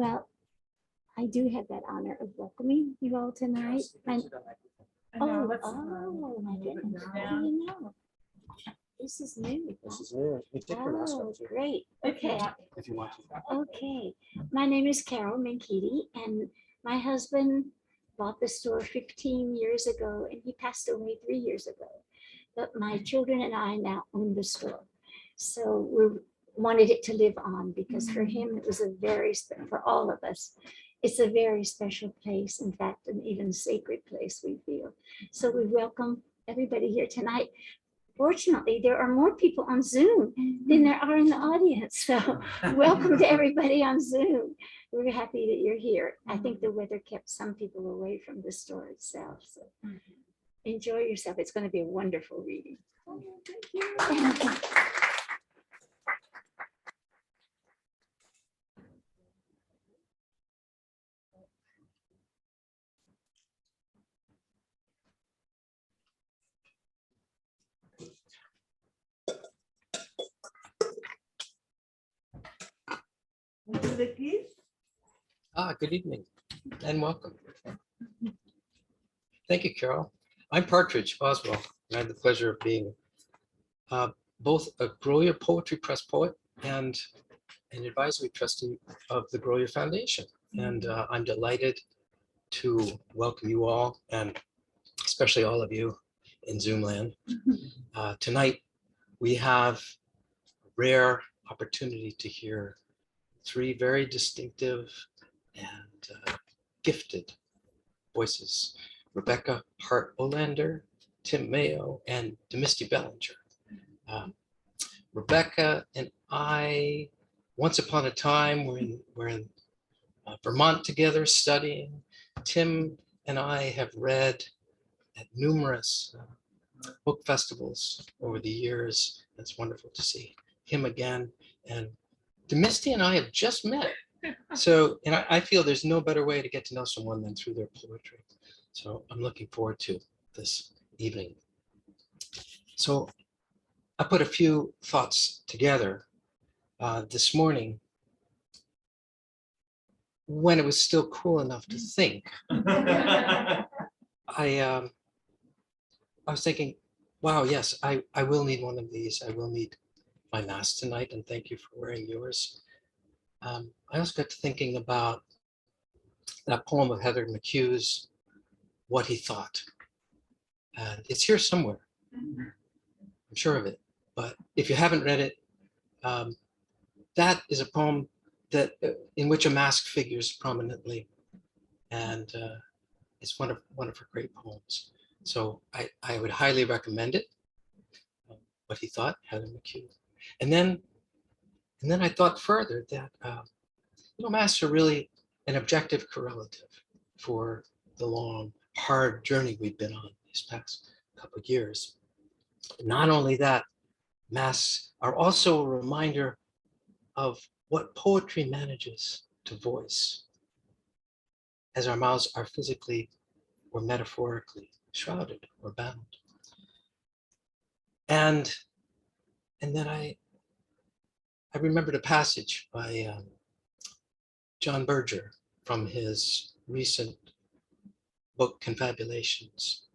Well, I do have that honor of welcoming you all tonight. And, oh, my goodness. What do you know? This is new. This is new. You take the rest of Oh, it great. Okay. if you want to. Okay. My name is Carol Minkiti, and my husband bought the store 15 years ago, and he passed away 3 years ago. But my children and I now own the store. So we wanted it to live on because for him, it was a very, for all of us, it's a very special place. In fact, an even sacred place, we feel. So we welcome everybody here tonight. Fortunately, there are more people on Zoom than there are in the audience. So welcome to everybody on Zoom. We're happy that you're here. I think the weather kept some people away from the store itself. So enjoy yourself. It's going to be a wonderful reading. Thank you. Good evening and welcome. Thank you, Carol. I'm Partridge, Boswell, and I have the pleasure of being both a Grolier Poetry Press poet and an advisory trustee of the Grolier Foundation. And I'm delighted to welcome you all, and especially all of you in Zoom land. Tonight, we have a rare opportunity to hear three very distinctive and gifted voices: Rebecca Hart Olander, Tim Mayo, and DeMisty Bellinger. Rebecca and I, once upon a time, were in Vermont together studying. Tim and I have read at numerous book festivals over the years. It's wonderful to see him again. And DeMisty and I have just met. So, and I feel there's no better way to get to know someone than through their poetry. So I'm looking forward to this evening. So I put a few thoughts together this morning when it was still cool enough to think. I was thinking, wow, yes, I will need one of these. I will need my mask tonight, and thank you for wearing yours. I also got to thinking about that poem of Heather McHugh's, What He Thought. And it's here somewhere. I'm sure of it. But if you haven't read it, that is a poem that in which a mask figures prominently. And it's one of her great poems. So I would highly recommend it. What He Thought, Heather McHugh. And then I thought further that masks are really an objective correlative for the long, hard journey we've been on these past couple of years. Not only that, masks are also a reminder of what poetry manages to voice as our mouths are physically or metaphorically shrouded or bound. And then I remembered a passage by John Berger from his recent book, Confabulations,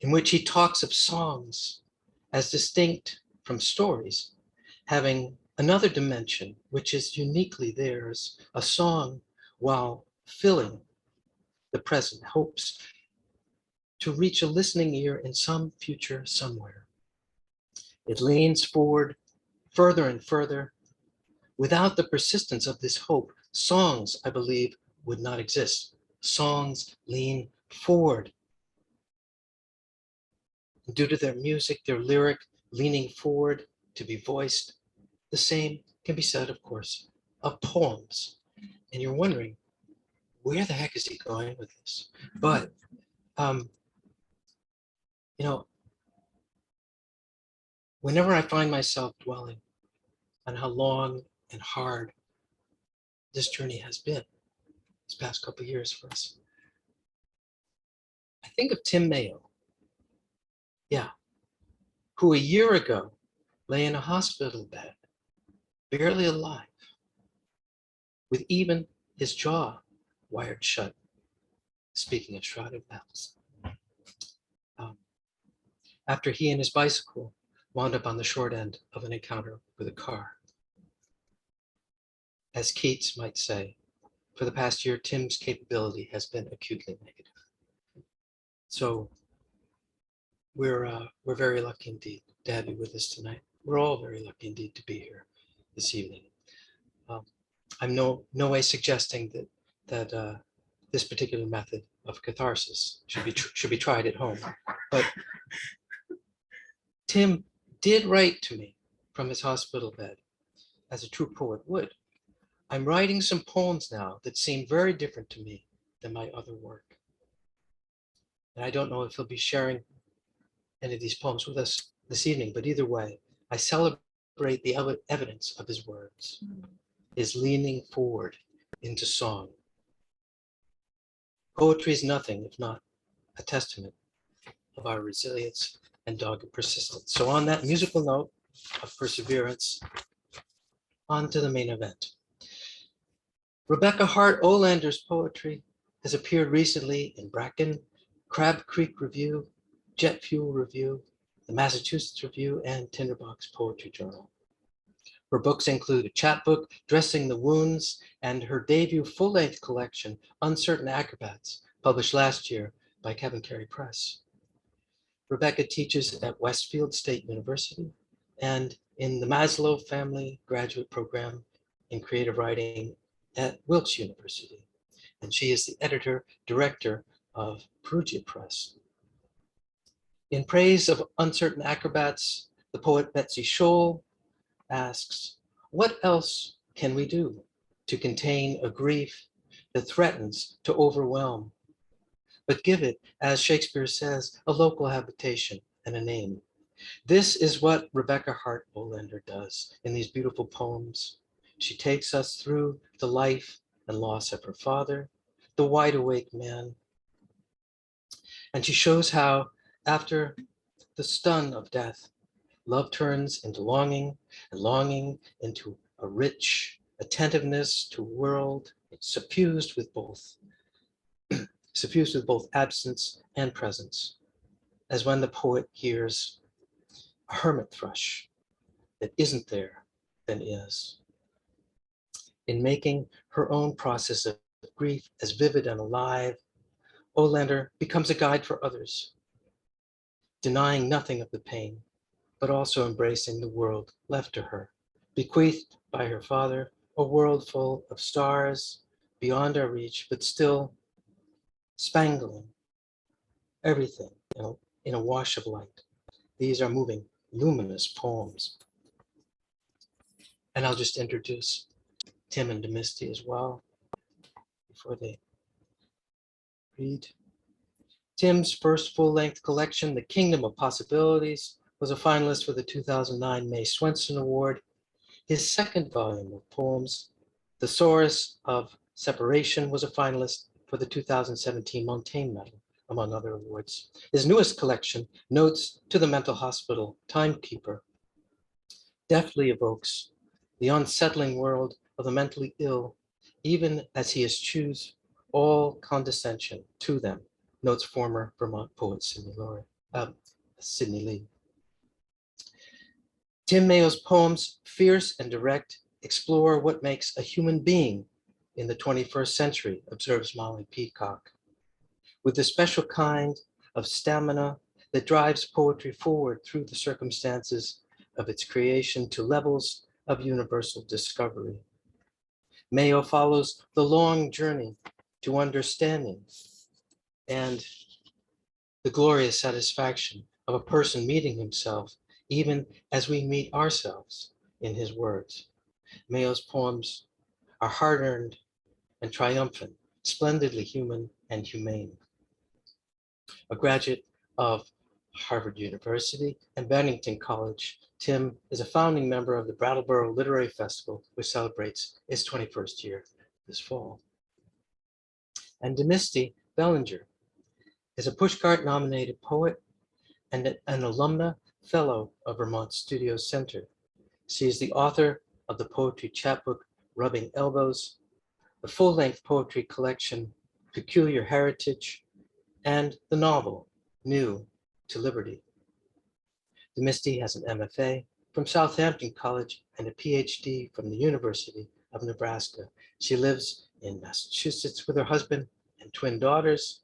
in which he talks of songs as distinct from stories, having another dimension, which is uniquely theirs, a song while filling the present, hopes to reach a listening ear in some future somewhere. It leans forward further and further. Without the persistence of this hope, songs, I believe, would not exist. Songs lean forward. Due to their music, their lyric leaning forward to be voiced, the same can be said, of course, of poems. And you're wondering, where the heck is he going with this? But, whenever I find myself dwelling on how long and hard this journey has been, this past couple of years for us, I think of Tim Mayo, who a year ago lay in a hospital bed, barely alive, with even his jaw wired shut. Speaking of shrouded bells. After he and his bicycle wound up on the short end of an encounter with a car. As Keats might say, for the past year, Tim's capability has been acutely negative. So we're very lucky indeed to have you with us tonight. We're all very lucky indeed to be here this evening. I'm no way suggesting that this particular method of catharsis should be tried at home, but Tim did write to me from his hospital bed, as a true poet would. I'm writing some poems now that seem very different to me than my other work. And I don't know if he'll be sharing any of these poems with us this evening, but either way, I celebrate the evidence of his words, his leaning forward into song. Poetry is nothing if not a testament of our resilience and dogged persistence. So on that musical note of perseverance, on to the main event. Rebecca Hart Olander's poetry has appeared recently in Bracken, Crab Creek Review, Jet Fuel Review, the Massachusetts Review, and Tinderbox Poetry Journal. Her books include a chapbook, Dressing the Wounds, and her debut full-length collection, Uncertain Acrobats, published last year by Kevin Carey Press. Rebecca teaches at Westfield State University and in the Maslow Family Graduate Program in Creative Writing at Wilkes University. And she is the editor-director of Perugia Press. In praise of Uncertain Acrobats, the poet Betsy Scholl asks, what else can we do to contain a grief that threatens to overwhelm, but give it, as Shakespeare says, a local habitation and a name? This is what Rebecca Hart Olander does in these beautiful poems. She takes us through the life and loss of her father, the wide-awake man, and she shows how, after the stun of death, love turns into longing, and longing into a rich attentiveness to a world suffused with both absence and presence, as when the poet hears a hermit thrush that isn't there, then is. In making her own process of grief as vivid and alive, Olander becomes a guide for others, denying nothing of the pain, but also embracing the world left to her, bequeathed by her father, a world full of stars beyond our reach, but still spangling everything in a wash of light. These are moving, luminous poems. And I'll just introduce Tim and DeMisty as well before they read. Tim's first full-length collection, The Kingdom of Possibilities, was a finalist for the 2009 May Swenson Award. His second volume of poems, Thesaurus of Separation, was a finalist for the 2017 Montaigne Medal, among other awards. His newest collection, Notes to the Mental Hospital Timekeeper, deftly evokes the unsettling world of the mentally ill, even as he eschews all condescension to them, notes former Vermont poet Sidney Lee. Tim Mayo's poems, fierce and direct, explore what makes a human being in the 21st century, observes Molly Peacock, with the special kind of stamina that drives poetry forward through the circumstances of its creation to levels of universal discovery. Mayo follows the long journey to understanding and the glorious satisfaction of a person meeting himself, even as we meet ourselves in his words. Mayo's poems are hard-earned and triumphant, splendidly human and humane. A graduate of Harvard University and Bennington College, Tim is a founding member of the Brattleboro Literary Festival, which celebrates its 21st year this fall. And DeMisty Bellinger is a Pushcart nominated poet and an alumna fellow of Vermont Studio Center. She is the author of the poetry chapbook, Rubbing Elbows, the full-length poetry collection, Peculiar Heritage, and the novel, New to Liberty. DeMisty has an MFA from Southampton College and a PhD from the University of Nebraska. She lives in Massachusetts with her husband and twin daughters,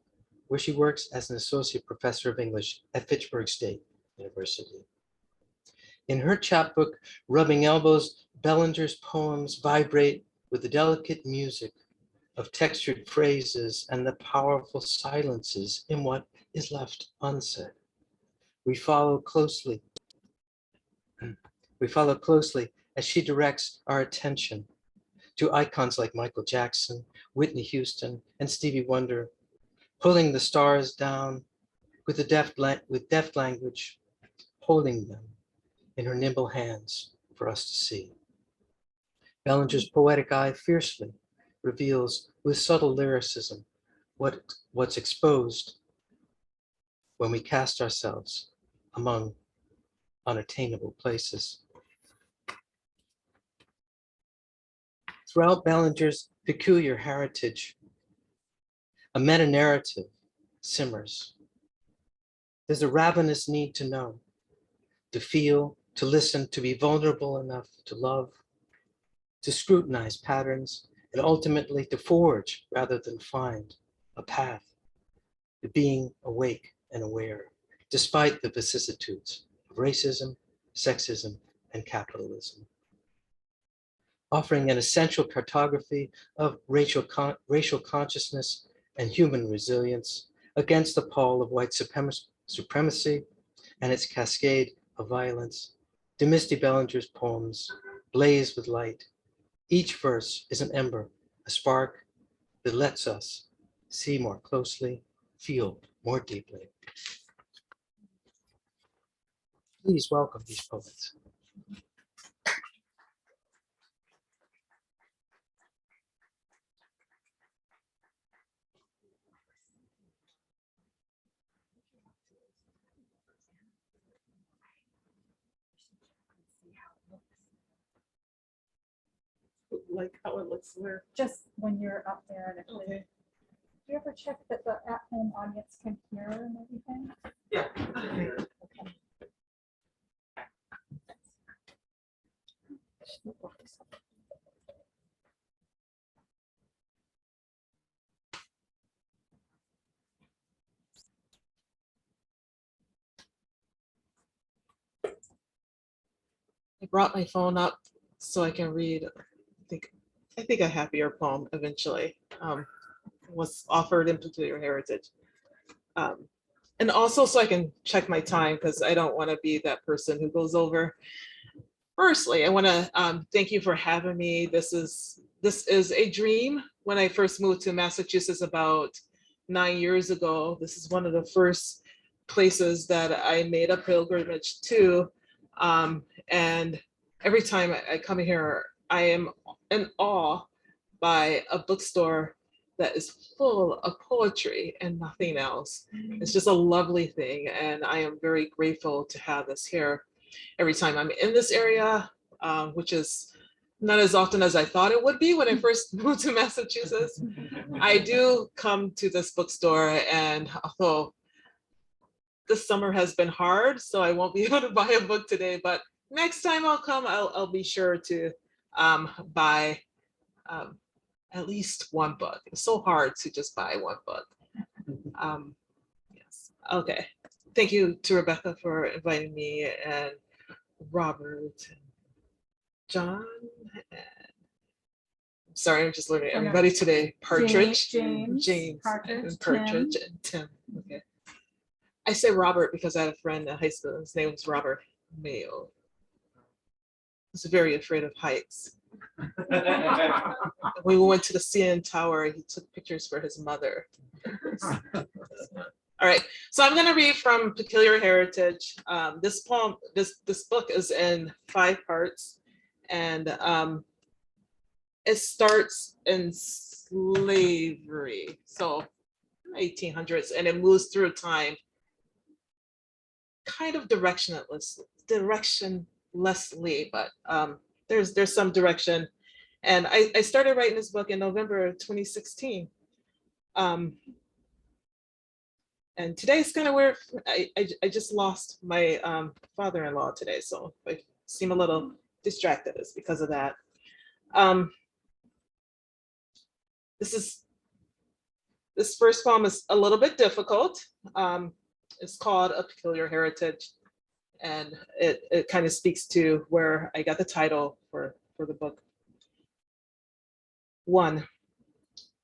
where she works as an associate professor of English at Fitchburg State University. In her chapbook, Rubbing Elbows, Bellinger's poems vibrate with the delicate music of textured phrases and the powerful silences in what is left unsaid. We follow closely as she directs our attention to icons like Michael Jackson, Whitney Houston, and Stevie Wonder, pulling the stars down with deft language, holding them in her nimble hands for us to see. Bellinger's poetic eye fiercely reveals with subtle lyricism what's exposed when we cast ourselves among unattainable places. Throughout Bellinger's peculiar heritage, a meta-narrative simmers. There's a ravenous need to know, to feel, to listen, to be vulnerable enough to love, to scrutinize patterns, and ultimately to forge rather than find a path to being awake and aware, despite the vicissitudes of racism, sexism, and capitalism. Offering an essential cartography of racial consciousness and human resilience against the pall of white supremacy and its cascade of violence, DeMisty Bellinger's poems blaze with light. Each verse is an ember, a spark that lets us see more closely, feel more deeply. Please welcome these poets. Like how it looks where? Just when you're up there and everything. Okay. Do you ever check that the at-home audience can hear and everything? Yeah. Okay. I brought my phone up so I can read. I think a happier poem eventually was offered in Peculiar Heritage. And also so I can check my time because I don't want to be that person who goes over. Firstly, I want to thank you for having me. This is a dream. When I first moved to Massachusetts about 9 years ago, this is one of the first places that I made a pilgrimage to. And every time I come here, I am in awe by a bookstore that is full of poetry and nothing else. It's just a lovely thing. And I am very grateful to have this here every time I'm in this area, which is not as often as I thought it would be when I first moved to Massachusetts. I do come to this bookstore, and although this summer has been hard, so I won't be able to buy a book today, but next time I'll come, I'll be sure to buy at least one book. It's so hard to just buy one book. Yes, okay. Thank you to Rebecca for inviting me, and Robert, and John, and sorry, I'm just learning everybody today. Partridge, James, Partridge, and Tim. Okay. I say Robert because I had a friend in high school. His name was Robert Mayo. He was very afraid of heights. When we went to the CN Tower, he took pictures for his mother. All right, so I'm going to read from Peculiar Heritage. This poem, this book is in 5 parts, and it starts in slavery, so 1800s, and it moves through time, kind of directionlessly, but there's some direction, And I started writing this book in November 2016. And today's kind of weird. I just lost my father-in-law today, so I seem a little distracted. It's because of that. This first poem is a little bit difficult. It's called A Peculiar Heritage, and it kind of speaks to where I got the title for the book. 1.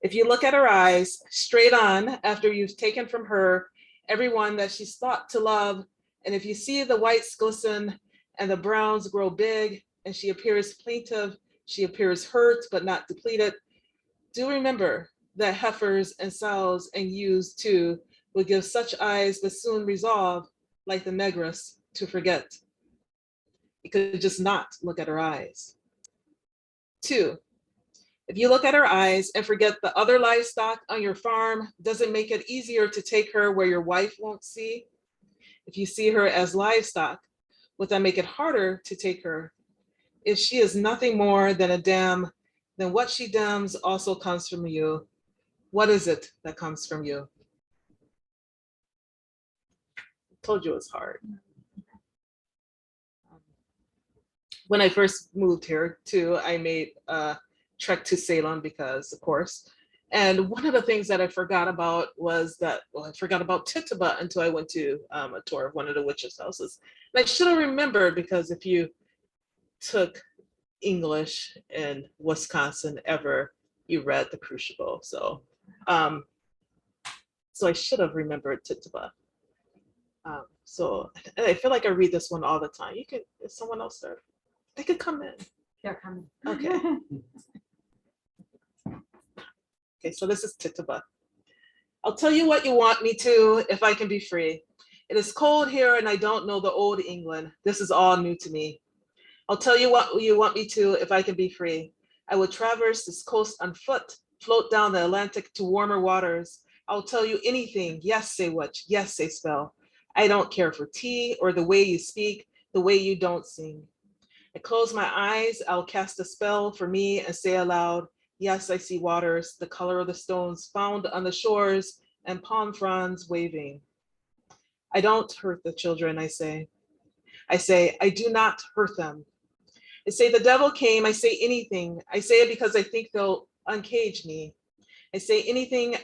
If you look at her eyes straight on after you've taken from her everyone that she's thought to love, and if you see the whites glisten and the browns grow big and she appears plaintive, she appears hurt but not depleted, do remember that heifers and sows and ewes too will give such eyes but soon resolve, like the negress, to forget. You could just not look at her eyes. 2. If you look at her eyes and forget the other livestock on your farm, does it make it easier to take her where your wife won't see? If you see her as livestock, would that make it harder to take her? If she is nothing more than a dam, then what she dams also comes from you. What is it that comes from you? I told you it was hard. When I first moved here too, I made a trek to Salem because, of course, and one of the things that I forgot about was that, well, I forgot about Tituba until I went to a tour of one of the witches' houses. And I should have remembered, because if you took English in Wisconsin ever, you read The Crucible. So I should have remembered Tituba. So and I feel like I read this one all the time. You can, if someone else there, they could come in. They're coming. Okay. Okay, so this is Tituba. I'll tell you what you want me to if I can be free. It is cold here and I don't know the old England. This is all new to me. I'll tell you what you want me to if I can be free. I will traverse this coast on foot, float down the Atlantic to warmer waters. I'll tell you anything. Yes, say what. Yes, say spell. I don't care for tea or the way you speak, the way you don't sing. I close my eyes, I'll cast a spell for me and say aloud, yes, I see waters, the color of the stones found on the shores and palm fronds waving. I don't hurt the children, I say. I do not hurt them. I say the devil came, I say anything. I say it because I think they'll uncage me. I say anything.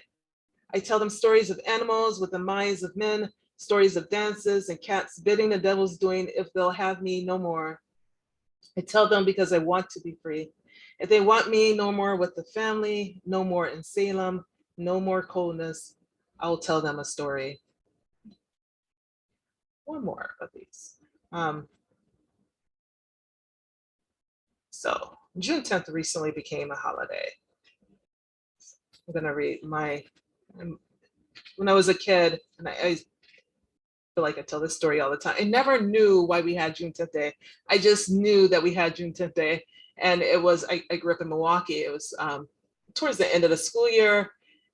I tell them stories of animals with the minds of men, stories of dances and cats bidding the devil's doing if they'll have me no more. I tell them because I want to be free. If they want me no more with the family, no more in Salem, no more coldness, I will tell them a story. One more of these. So June 10th recently became a holiday. I'm gonna read when I was a kid, and I feel like I tell this story all the time. I never knew why we had June 10th Day. I just knew that we had June 10th Day. And it was, I grew up in Milwaukee. It was towards the end of the school year.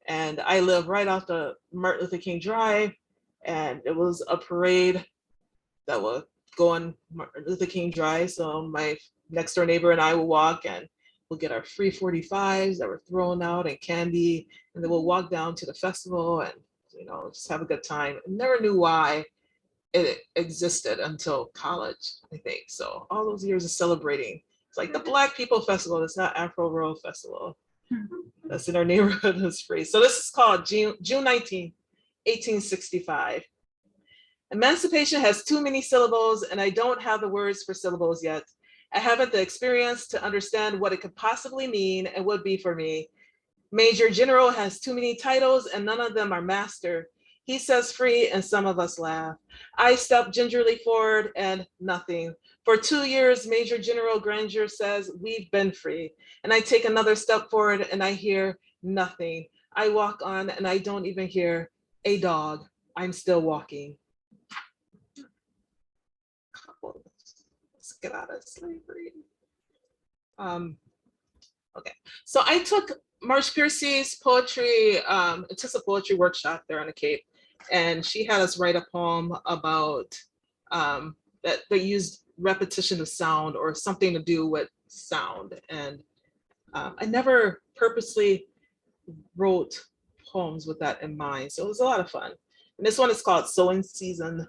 And I live right off the Martin Luther King Drive. And it was a parade that would go on Martin Luther King Drive. So my next door neighbor and I will walk, and we'll get our free 45s that were thrown out and candy. And then we'll walk down to the festival and, you know, just have a good time. I never knew why it existed until college, I think. So all those years of celebrating, it's like the Black People Festival. It's not Afro World Festival. That's in our neighborhood. It's free. So this is called June 19, 1865. Emancipation has too many syllables, and I don't have the words for syllables yet. I haven't the experience to understand what it could possibly mean and would be for me. Major General has too many titles, and none of them are master. He says free, and some of us laugh. I step gingerly forward, and nothing. For 2 years, Major General Granger says we've been free. And I take another step forward, and I hear nothing. I walk on, and I don't even hear a dog. I'm still walking. Let's get out of slavery. Okay, so I took Marsh Piercy's poetry, it took a poetry workshop there on the Cape, and she had us write a poem about that used repetition of sound or something to do with sound. And I never purposely wrote poems with that in mind, so it was a lot of fun. And this one is called Sewing Season.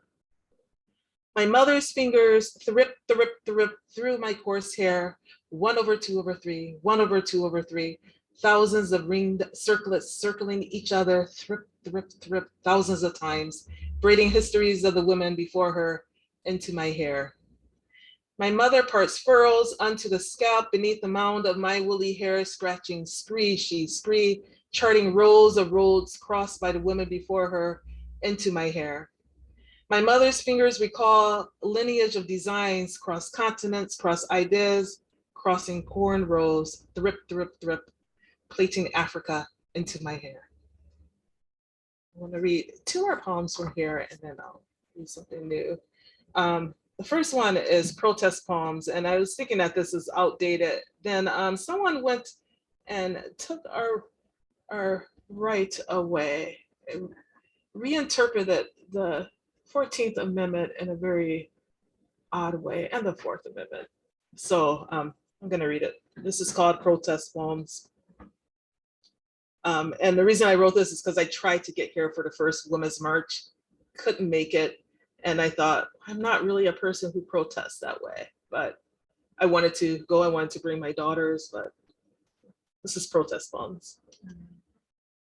My mother's fingers thrip, thrip, thrip through my coarse hair, 1/2/3, 1/2/3, thousands of ringed circlets circling each other, thrip, thrip, thrip, thousands of times, braiding histories of the women before her into my hair. My mother parts furrows unto the scalp beneath the mound of my woolly hair, scratching scree, she scree, charting rows of roads crossed by the women before her into my hair. My mother's fingers recall a lineage of designs, cross continents, cross ideas, crossing corn rows, thrip, thrip, thrip, plaiting Africa into my hair. I want to read 2 more poems from here and then I'll read something new. The first one is protest poems, and I was thinking that this is outdated. Then someone went and took our right away, and reinterpreted the 14th Amendment in a very odd way, and the 4th Amendment. So I'm going to read it. This is called Protest Poems. And the reason I wrote this is because I tried to get here for the first Women's March, couldn't make it. And I thought, I'm not really a person who protests that way, but I wanted to go. I wanted to bring my daughters, but this is protest poems.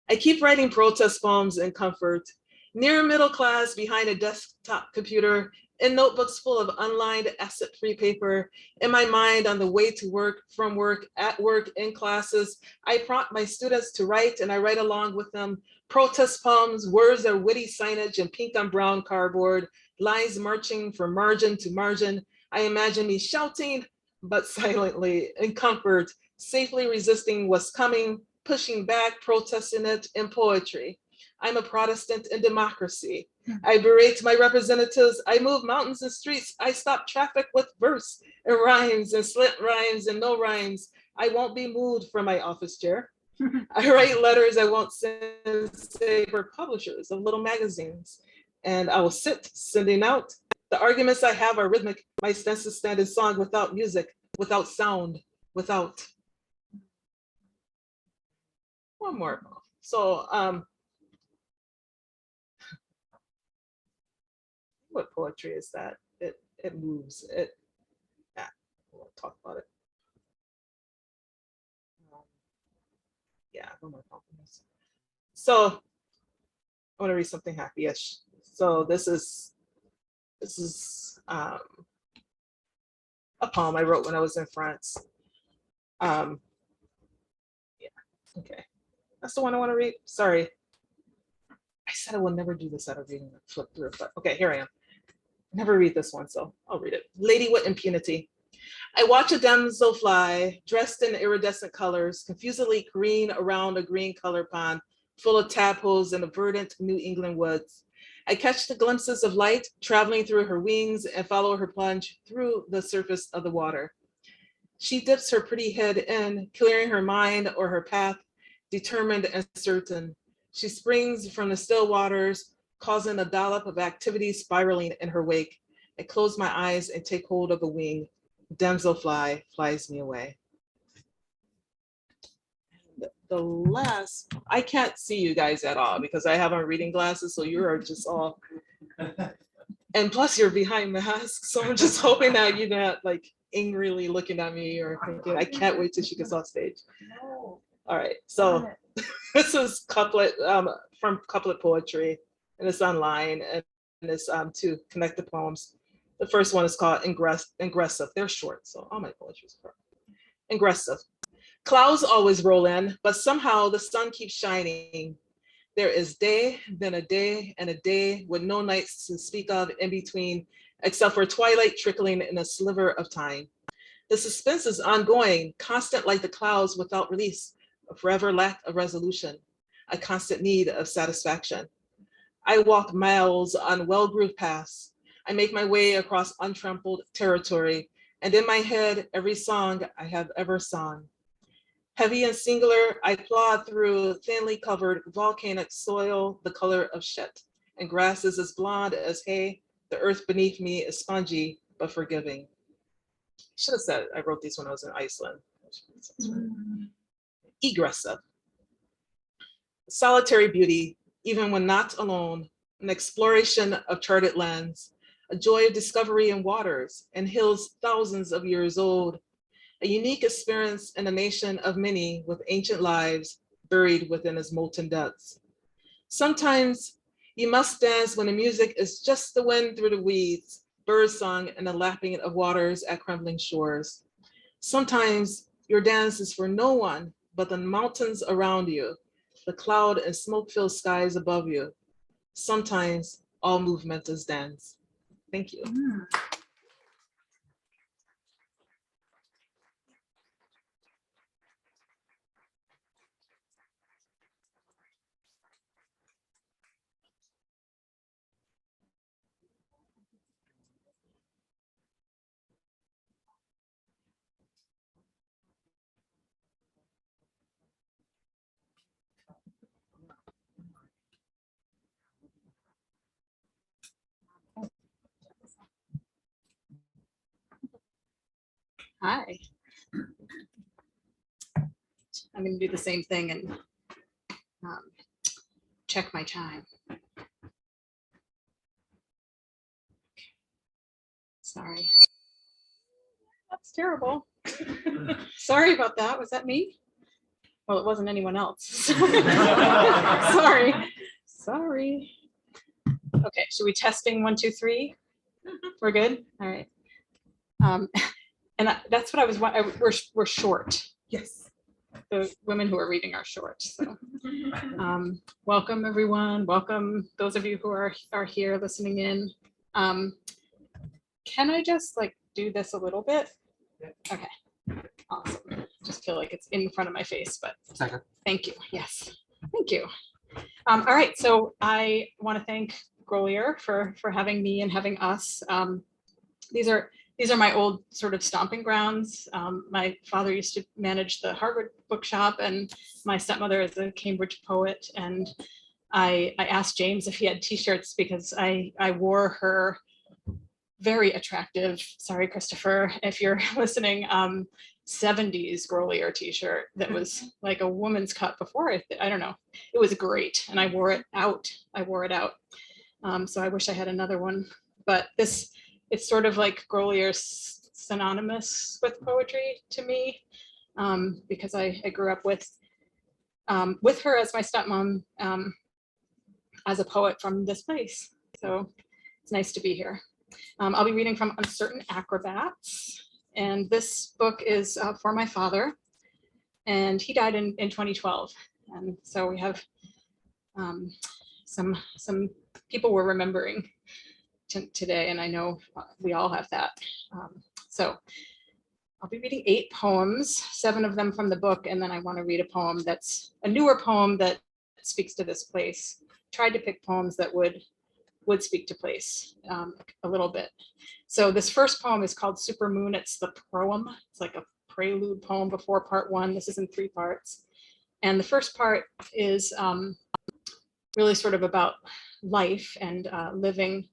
I keep writing protest poems in comfort, near middle class, behind a desktop computer, in notebooks full of unlined asset-free paper, in my mind on the way to work, from work, at work, in classes. I prompt my students to write, and I write along with them. Protest poems, words are witty signage and pink on brown cardboard, lines marching from margin to margin. I imagine me shouting, but silently, in comfort, safely resisting what's coming, pushing back, protesting it in poetry. I'm a Protestant in democracy. I berate my representatives. I move mountains and streets. I stop traffic with verse and rhymes and slit rhymes and no rhymes. I won't be moved from my office chair. I write letters I won't send, say, for publishers of little magazines. And I will sit sending out. The arguments I have are rhythmic. My stances stand in song without music, without sound, without. One more. So, what poetry is that? It moves. We'll talk about it. Yeah, no more compliments. So I want to read something happy-ish. So this is a poem I wrote when I was in France. Yeah, okay. That's the one I want to read. Sorry. I said I will never do this out of reading the flip through, but okay, here I am. Never read this one, so I'll read it. Lady with Impunity. I watch a damsel fly, dressed in iridescent colors, confusedly green around a green color pond, full of tadpoles in the verdant New England woods. I catch the glimpses of light traveling through her wings and follow her plunge through the surface of the water. She dips her pretty head in, clearing her mind or her path, determined and certain. She springs from the still waters, causing a dollop of activity spiraling in her wake. I close my eyes and take hold of a wing. Damselfly flies me away. The last, I can't see you guys at all because I have on reading glasses, so you are just all, and plus you're behind masks, so I'm just hoping that you're not like angrily looking at me or thinking, I can't wait till she gets off stage. All right, so this is couplet from Couplet Poetry, and it's online, and it's to connect the poems. The first one is called Ingressive. They're short, so all my poetry is short. Ingressive. Clouds always roll in, but somehow the sun keeps shining. There is day, then a day, and a day with no nights to speak of in between, except for twilight trickling in a sliver of time. The suspense is ongoing, constant like the clouds without release, a forever lack of resolution, a constant need of satisfaction. I walk miles on well-grooved paths. I make my way across untrampled territory, and in my head, every song I have ever sung. Heavy and singular, I plod through thinly covered volcanic soil, the color of shit, and grasses as blonde as hay. The earth beneath me is spongy, but forgiving. Should have said I wrote these when I was in Iceland. Egressive. Solitary beauty, even when not alone, an exploration of charted lands, a joy of discovery in waters and hills thousands of years old, a unique experience in a nation of many with ancient lives buried within its molten depths. Sometimes you must dance when the music is just the wind through the weeds, birdsong and the lapping of waters at crumbling shores. Sometimes your dance is for no one but the mountains around you, the cloud and smoke-filled skies above you. Sometimes all movement is dance. Thank you. Hi. I'm going to do the same thing and check my time. Sorry. That's terrible. Sorry about that. Was that me? Well, it wasn't anyone else. Sorry. Sorry. Okay, should we testing 1, 2, 3? We're good? All right. And that's what I was, we're short. Yes. The women who are reading are short. So, welcome everyone. Welcome those of you who are here listening in. Can I just like do this a little bit? Okay, awesome. Just feel like it's in front of my face, but Second. Thank you. Yes, thank you. All right, so I want to thank Grolier for having me and having us. These are my old sort of stomping grounds. My father used to manage the Harvard bookshop, and my stepmother is a Cambridge poet. And I asked James if he had t-shirts because I wore her very attractive, sorry, Christopher, if you're listening, 70s Grolier t-shirt that was like a woman's cut before. I don't know. It was great. And I wore it out. So I wish I had another one, but it's sort of like Grolier's synonymous with poetry to me, because I grew up with her as my stepmom, as a poet from this place. So it's nice to be here. I'll be reading from Uncertain Acrobats, and this book is for my father, and he died in 2012. And so we have some people we're remembering today, and I know we all have that. So I'll be reading 8 poems, 7 of them from the book, and then I want to read a poem that's a newer poem that speaks to this place. Tried to pick poems that would speak to place a little bit. So this first poem is called Supermoon. It's the proem. It's like a prelude poem before part 1. This is in 3 parts. And the first part is really sort of about life and living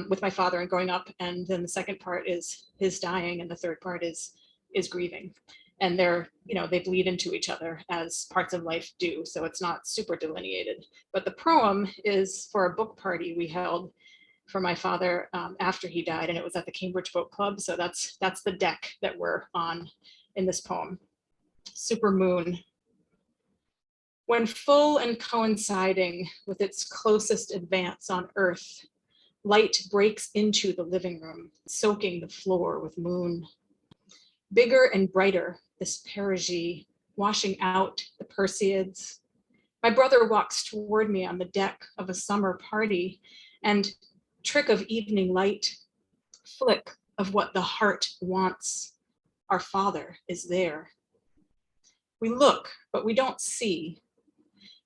with my father and growing up. And then the second part is his dying. And the third part is grieving. And they bleed into each other as parts of life do. So it's not super delineated. But the proem is for a book party we held for my father after he died. And it was at the Cambridge Book Club. So that's the deck that we're on in this poem. Supermoon. When full and coinciding with its closest advance on earth, light breaks into the living room, soaking the floor with moon. Bigger and brighter, this perigee, washing out the Perseids. My brother walks toward me on the deck of a summer party, and trick of evening light, flick of what the heart wants. Our father is there. We look, but we don't see.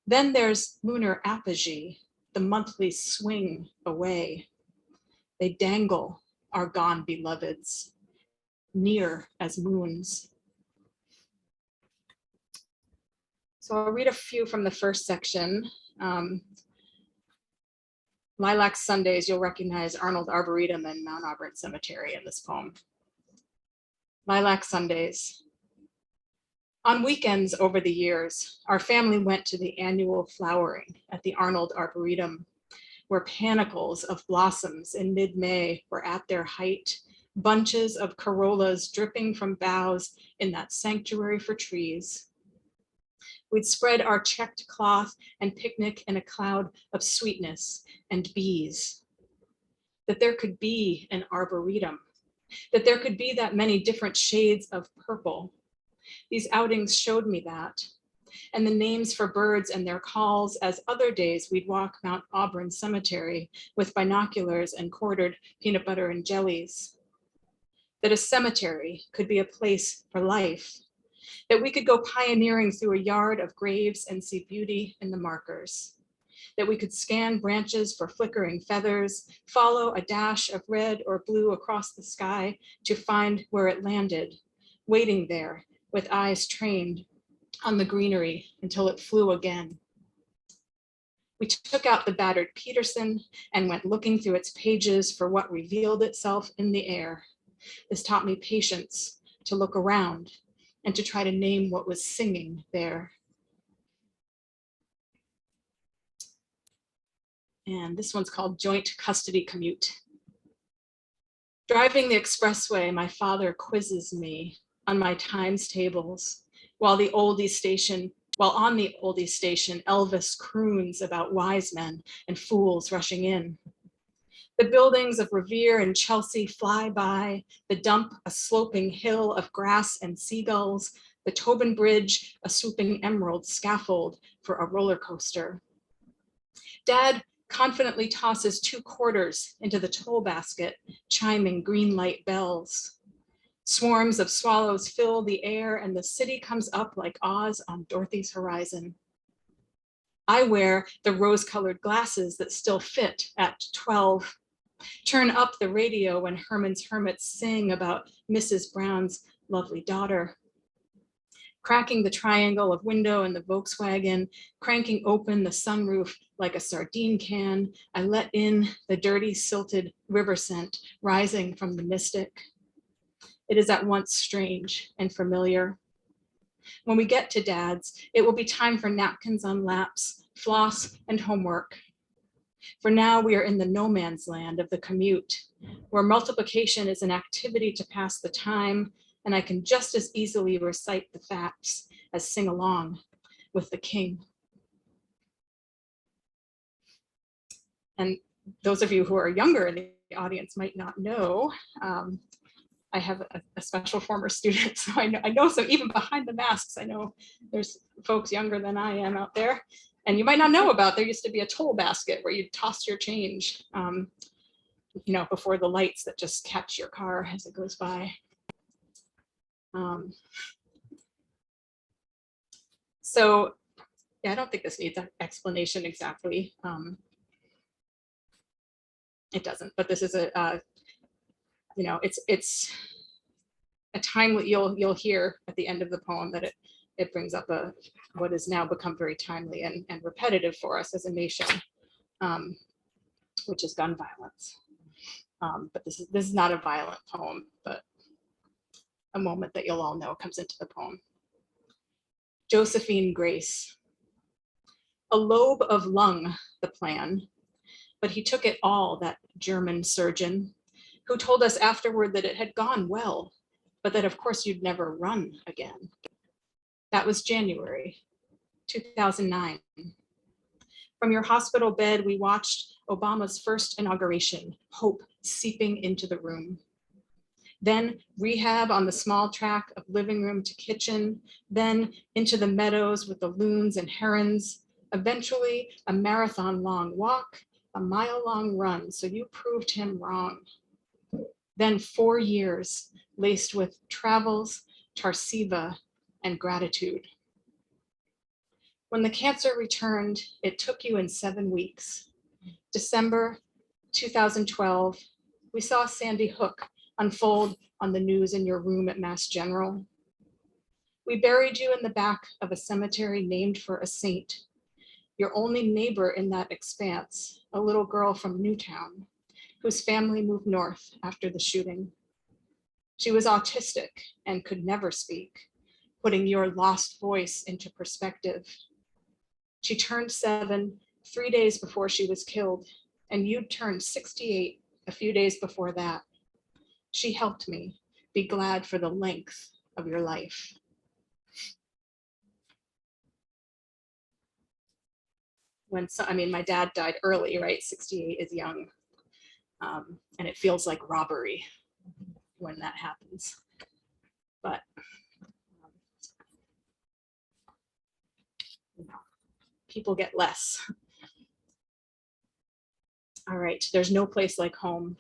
Then there's lunar apogee, the monthly swing away. They dangle, our gone beloveds, near as moons. So I'll read a few from the first section. Lilac Sundays, you'll recognize Arnold Arboretum and Mount Auburn Cemetery in this poem. Lilac Sundays. On weekends over the years, our family went to the annual flowering at the Arnold Arboretum, where panicles of blossoms in mid-May were at their height, bunches of corollas dripping from boughs in that sanctuary for trees. We'd spread our checked cloth and picnic in a cloud of sweetness and bees. That there could be an arboretum, that there could be that many different shades of purple. These outings showed me that, and the names for birds and their calls, as other days we'd walk Mount Auburn Cemetery with binoculars and quartered peanut butter and jellies. That a cemetery could be a place for life, that we could go pioneering through a yard of graves and see beauty in the markers, that we could scan branches for flickering feathers, follow a dash of red or blue across the sky to find where it landed, waiting there with eyes trained on the greenery until it flew again. We took out the battered Peterson and went looking through its pages for what revealed itself in the air. This taught me patience, to look around and to try to name what was singing there. And this one's called Joint Custody Commute. Driving the expressway, my father quizzes me on my times tables, while on the oldie station, Elvis croons about wise men and fools rushing in. The buildings of Revere and Chelsea fly by, the dump a sloping hill of grass and seagulls, the Tobin Bridge a swooping emerald scaffold for a roller coaster. Dad confidently tosses 2 quarters into the toll basket, chiming green light bells. Swarms of swallows fill the air and the city comes up like Oz on Dorothy's horizon. I wear the rose-colored glasses that still fit at 12. Turn up the radio when Herman's Hermits sing about Mrs. Brown's lovely daughter. Cracking the triangle of window in the Volkswagen, cranking open the sunroof like a sardine can, I let in the dirty, silted river scent rising from the mystic. It is at once strange and familiar. When we get to Dad's, it will be time for napkins on laps, floss, and homework. For now, we are in the no man's land of the commute, where multiplication is an activity to pass the time, and I can just as easily recite the facts as sing along with the king. And those of you who are younger in the audience might not know, I have a special former student, so I know some, even behind the masks, I know there's folks younger than I am out there. And you might not know about, there used to be a toll basket where you'd toss your change, before the lights that just catch your car as it goes by. So yeah, I don't think this needs an explanation exactly. It doesn't, but this is it's a timely, you'll hear at the end of the poem that it brings up what has now become very timely and repetitive for us as a nation, which is gun violence. But this is not a violent poem, but a moment that you'll all know comes into the poem. Josephine Grace. A lobe of lung, the plan, but he took it all, that German surgeon, who told us afterward that it had gone well, but that of course you'd never run again. That was January 2009. From your hospital bed, we watched Obama's first inauguration, hope seeping into the room. Then rehab on the small track of living room to kitchen, then into the meadows with the loons and herons, eventually a marathon-long walk, a mile-long run, so you proved him wrong. Then 4 years laced with travels, Tarsiva, and gratitude. When the cancer returned, it took you in 7 weeks. December 2012, we saw Sandy Hook unfold on the news in your room at Mass General. We buried you in the back of a cemetery named for a saint. Your only neighbor in that expanse, a little girl from Newtown, whose family moved north after the shooting. She was autistic and could never speak, putting your lost voice into perspective. She turned 7 3 days before she was killed, and you turned 68 a few days before that. She helped me be glad for the length of your life. My dad died early, right? 68 is young. And it feels like robbery when that happens. But people get less. All right, there's no place like home.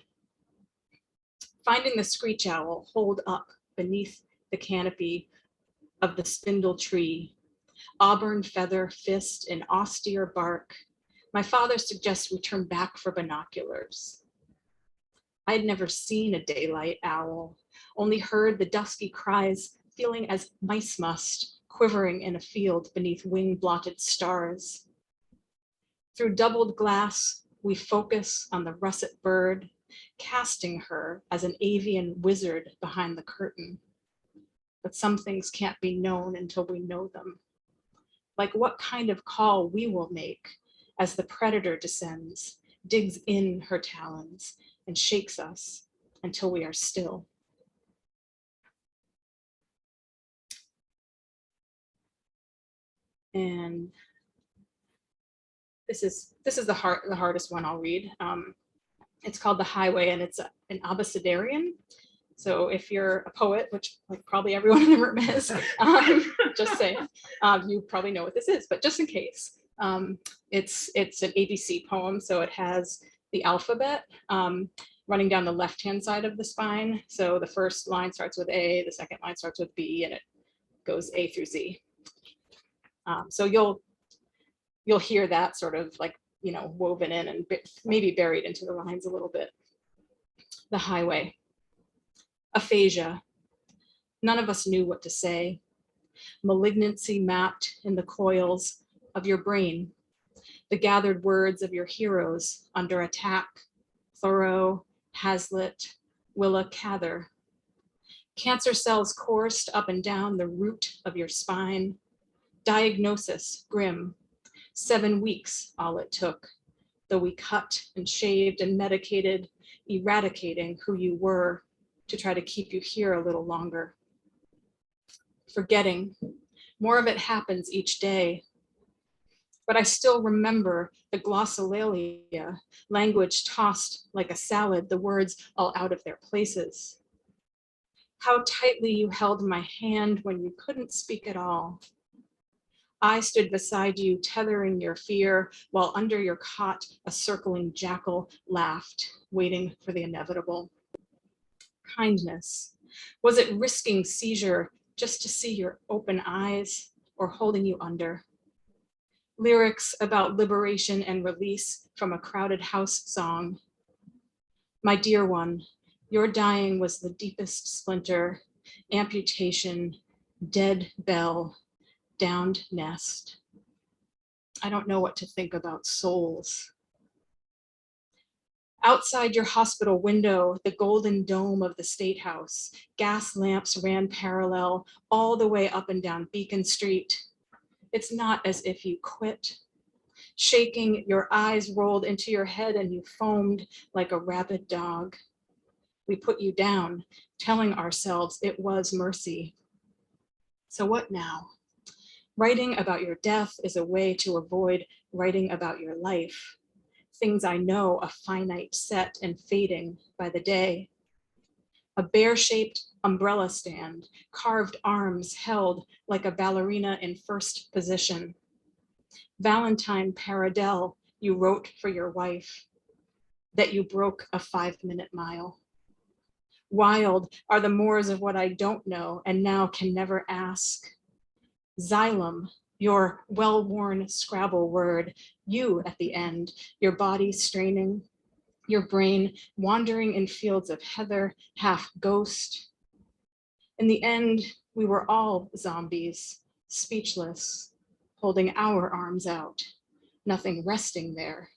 Finding the screech owl holed up beneath the canopy of the spindle tree, auburn feather fist in austere bark, my father suggests we turn back for binoculars. I had never seen a daylight owl, only heard the dusky cries, feeling as mice must, quivering in a field beneath wing-blotted stars. Through doubled glass, we focus on the russet bird, casting her as an avian wizard behind the curtain. But some things can't be known until we know them. Like what kind of call we will make as the predator descends, digs in her talons, and shakes us until we are still. And this is the hardest one I'll read. It's called The Highway, and it's an abecedarian. So if you're a poet, which like probably everyone in the room is, just saying, you probably know what this is, but just in case, it's an ABC poem. So it has the alphabet running down the left-hand side of the spine. So the first line starts with A, the second line starts with B, and it goes A through Z. So you'll hear that sort of like, woven in and maybe buried into the lines a little bit. The highway. Aphasia. None of us knew what to say. Malignancy mapped in the coils of your brain. The gathered words of your heroes under attack. Thoreau, Hazlitt, Willa Cather. Cancer cells coursed up and down the root of your spine. Diagnosis, grim. 7 weeks, all it took, though we cut and shaved and medicated, eradicating who you were to try to keep you here a little longer. Forgetting, more of it happens each day. But I still remember the glossolalia, language tossed like a salad, the words all out of their places. How tightly you held my hand when you couldn't speak at all. I stood beside you, tethering your fear, while under your cot, a circling jackal laughed, waiting for the inevitable. Kindness. Was it risking seizure just to see your open eyes, or holding you under? Lyrics about liberation and release from a crowded house song. My dear one, your dying was the deepest splinter, amputation, dead bell, downed nest. I don't know what to think about souls. Outside your hospital window, the golden dome of the State House, gas lamps ran parallel all the way up and down Beacon Street. It's not as if you quit. Shaking, your eyes rolled into your head and you foamed like a rabid dog. We put you down, telling ourselves it was mercy. So what now? Writing about your death is a way to avoid writing about your life. Things I know, a finite set and fading by the day. A bear-shaped umbrella stand, carved arms held like a ballerina in first position. Valentine Paradell, you wrote for your wife, that you broke a 5-minute mile. Wild are the moors of what I don't know and now can never ask. Xylem, your well-worn Scrabble word, you at the end, your body straining, your brain wandering in fields of heather, half ghost. In the end, we were all zombies, speechless, holding our arms out, nothing resting there.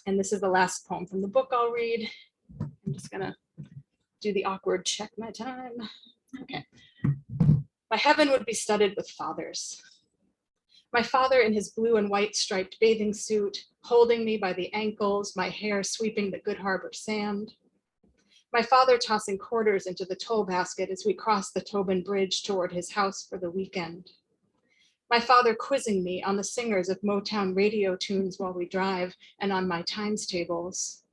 And this is the last poem from the book I'll read. I'm just gonna do the awkward check my time. Okay. My heaven would be studded with fathers. My father in his blue and white striped bathing suit, holding me by the ankles, my hair sweeping the Good Harbor sand. My father tossing quarters into the toll basket as we crossed the Tobin Bridge toward his house for the weekend. My father quizzing me on the singers of Motown radio tunes while we drive and on my times tables.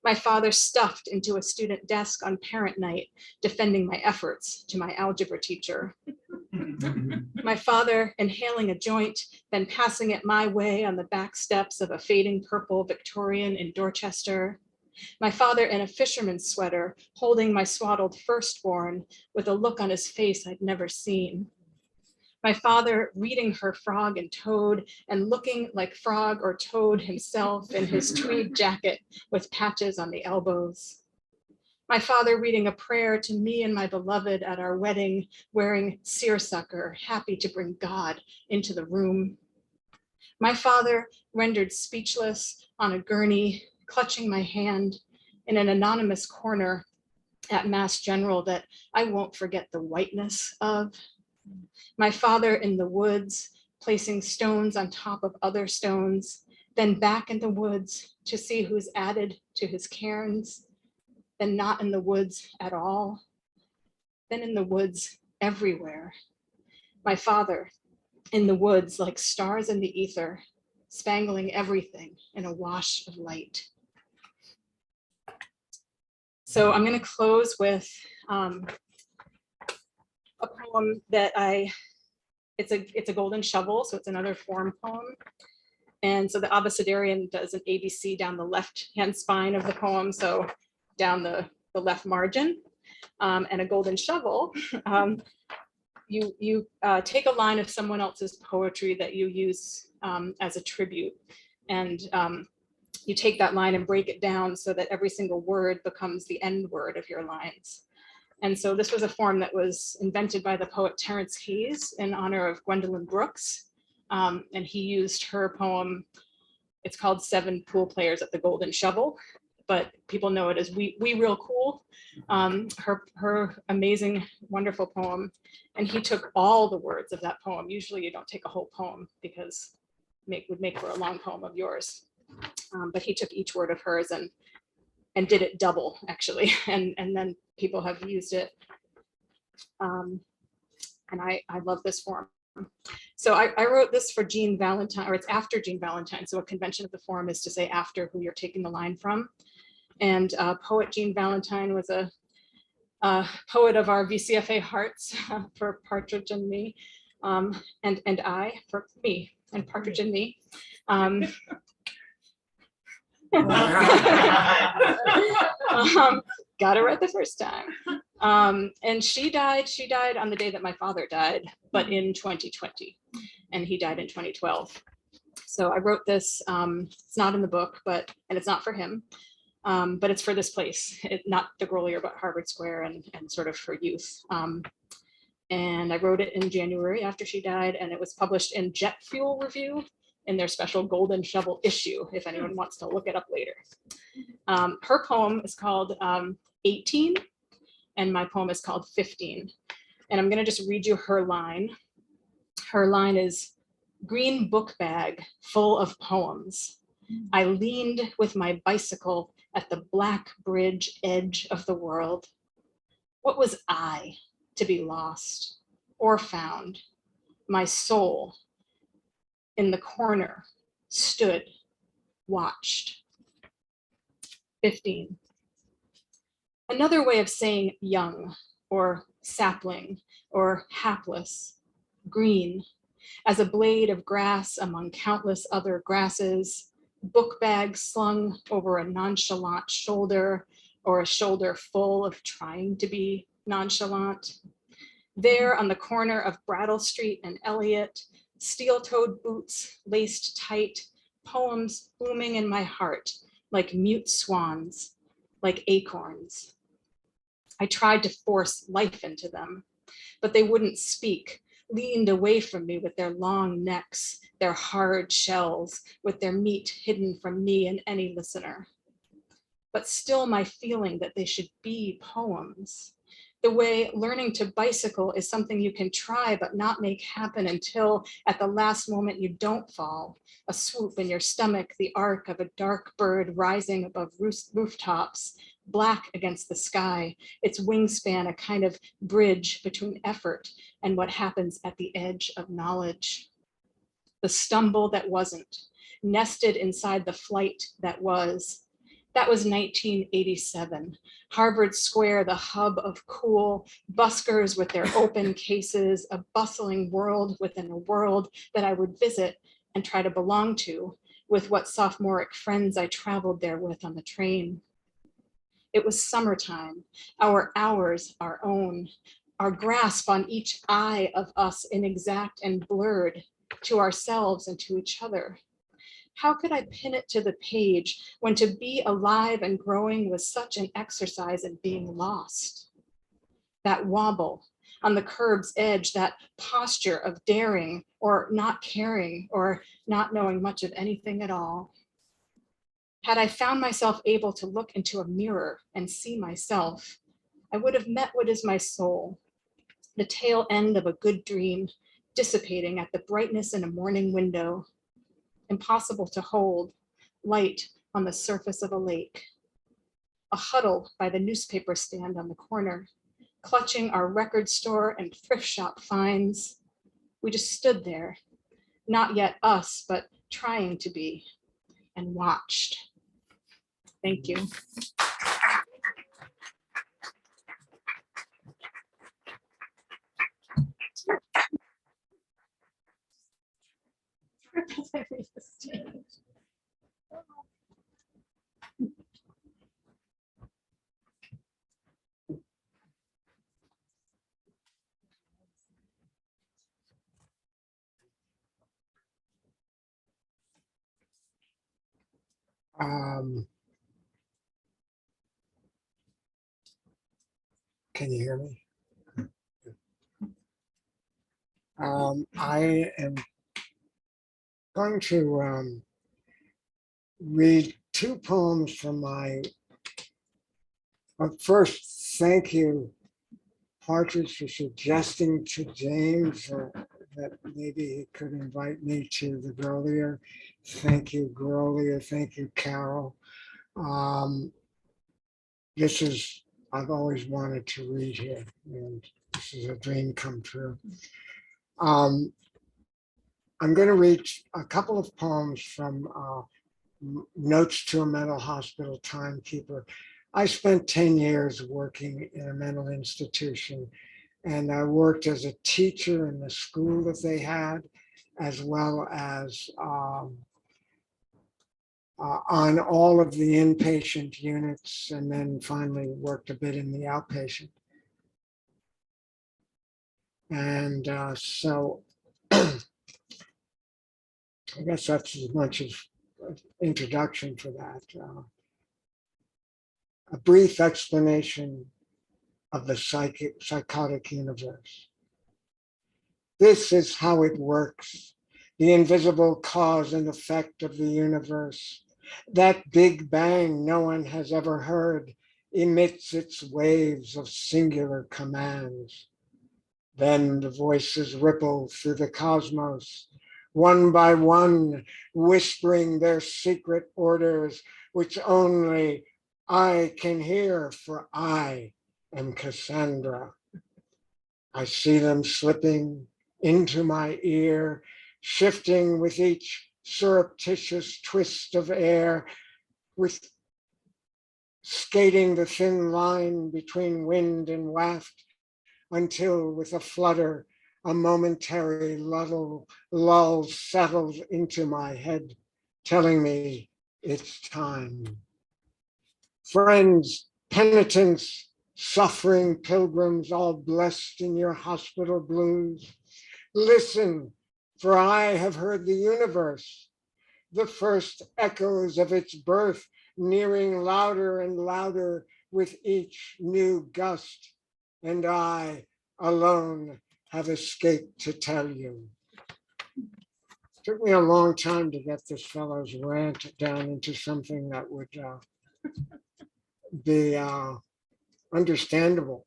My father stuffed into a student desk on parent night, defending my efforts to my algebra teacher. My father inhaling a joint, then passing it my way on the back steps of a fading purple Victorian in Dorchester. My father in a fisherman's sweater, holding my swaddled firstborn with a look on his face I'd never seen. My father reading her Frog and Toad and looking like Frog or Toad himself in his tweed jacket with patches on the elbows. My father reading a prayer to me and my beloved at our wedding, wearing seersucker, happy to bring God into the room. My father rendered speechless on a gurney, clutching my hand in an anonymous corner at Mass General that I won't forget the whiteness of. My father in the woods, placing stones on top of other stones, then back in the woods to see who's added to his cairns, then not in the woods at all, then in the woods everywhere. My father in the woods like stars in the ether, spangling everything in a wash of light. So I'm going to close with a poem that it's a golden shovel, so it's another form poem. And so the abecedarian does an ABC down the left-hand spine of the poem, so down the left margin. And a golden shovel, you take a line of someone else's poetry that you use as a tribute, and you take that line and break it down so that every single word becomes the end word of your lines. And so this was a form that was invented by the poet Terence Hayes in honor of Gwendolyn Brooks. And he used her poem, it's called 7 Pool Players at the Golden Shovel, but people know it as We Real Cool, her amazing, wonderful poem. And he took all the words of that poem. Usually you don't take a whole poem because it would make for a long poem of yours. But he took each word of hers and did it double, actually. And then people have used it. And I love this form. So I wrote this for Jean Valentine, or it's after Jean Valentine. So a convention of the form is to say after who you're taking the line from. And poet Jean Valentine was a poet of our VCFA hearts for Partridge and me, and I for me and Partridge and me. Got it right the first time. And she died on the day that my father died, but in 2020, and he died in 2012. So I wrote this, it's not in the book, and it's not for him, but it's for this place, not the Grolier, but Harvard Square and sort of for youth. And I wrote it in January after she died, and it was published in Jet Fuel Review in their special Golden Shovel issue, if anyone wants to look it up later. Her poem is called 18, and my poem is called 15. And I'm gonna just read you her line. Her line is, green book bag full of poems. I leaned with my bicycle at the black bridge edge of the world. What was I to be lost or found? My soul in the corner stood, watched. 15. Another way of saying young or sapling or hapless, green, as a blade of grass among countless other grasses, book bag slung over a nonchalant shoulder or a shoulder full of trying to be nonchalant. There on the corner of Brattle Street and Elliott, steel-toed boots laced tight, poems booming in my heart like mute swans, like acorns. I tried to force life into them, but they wouldn't speak, leaned away from me with their long necks, their hard shells, with their meat hidden from me and any listener. but still my feeling that they should be poems. The way learning to bicycle is something you can try but not make happen until at the last moment you don't fall. A swoop in your stomach, the arc of a dark bird rising above rooftops, black against the sky, its wingspan a kind of bridge between effort and what happens at the edge of knowledge. The stumble that wasn't, nested inside the flight that was. That was 1987. Harvard Square, the hub of cool, buskers with their open cases, a bustling world within a world that I would visit and try to belong to with what sophomoric friends I traveled there with on the train. It was summertime, our hours our own, our grasp on each eye of us inexact and blurred to ourselves and to each other. How could I pin it to the page when to be alive and growing was such an exercise in being lost? That wobble on the curb's edge, that posture of daring or not caring or not knowing much of anything at all. Had I found myself able to look into a mirror and see myself, I would have met what is my soul, the tail end of a good dream, dissipating at the brightness in a morning window, impossible to hold, light on the surface of a lake. A huddle by the newspaper stand on the corner, clutching our record store and thrift shop finds. We just stood there, not yet us, but trying to be, and watched. Thank you. Can you hear me? I am going to read two poems from my, first, thank you, Partridge, for suggesting to James that maybe he could invite me to the Grolier. Thank you, Grolier. Thank you, Carol. This is, I've always wanted to read here, and this is a dream come true. I'm going to read a couple of poems from Notes to a Mental Hospital Timekeeper. I spent 10 years working in a mental institution, and I worked as a teacher in the school that they had, as well as on all of the inpatient units, and then finally worked a bit in the outpatient. And so I guess that's as much as introduction for that. A brief explanation of the psychotic universe. This is how it works. The invisible cause and effect of the universe. That big bang no one has ever heard emits its waves of singular commands. Then the voices ripple through the cosmos, one by one, whispering their secret orders, which only I can hear, for I am Cassandra. I see them slipping into my ear, shifting with each surreptitious twist of air, with skating the thin line between wind and waft, until with a flutter, a momentary lull settles into my head, telling me it's time. Friends, penitents, suffering pilgrims, all blessed in your hospital blues, listen, for I have heard the universe, the first echoes of its birth, nearing louder and louder with each new gust. And I alone have escaped to tell you. Took me a long time to get this fellow's rant down into something that would be understandable.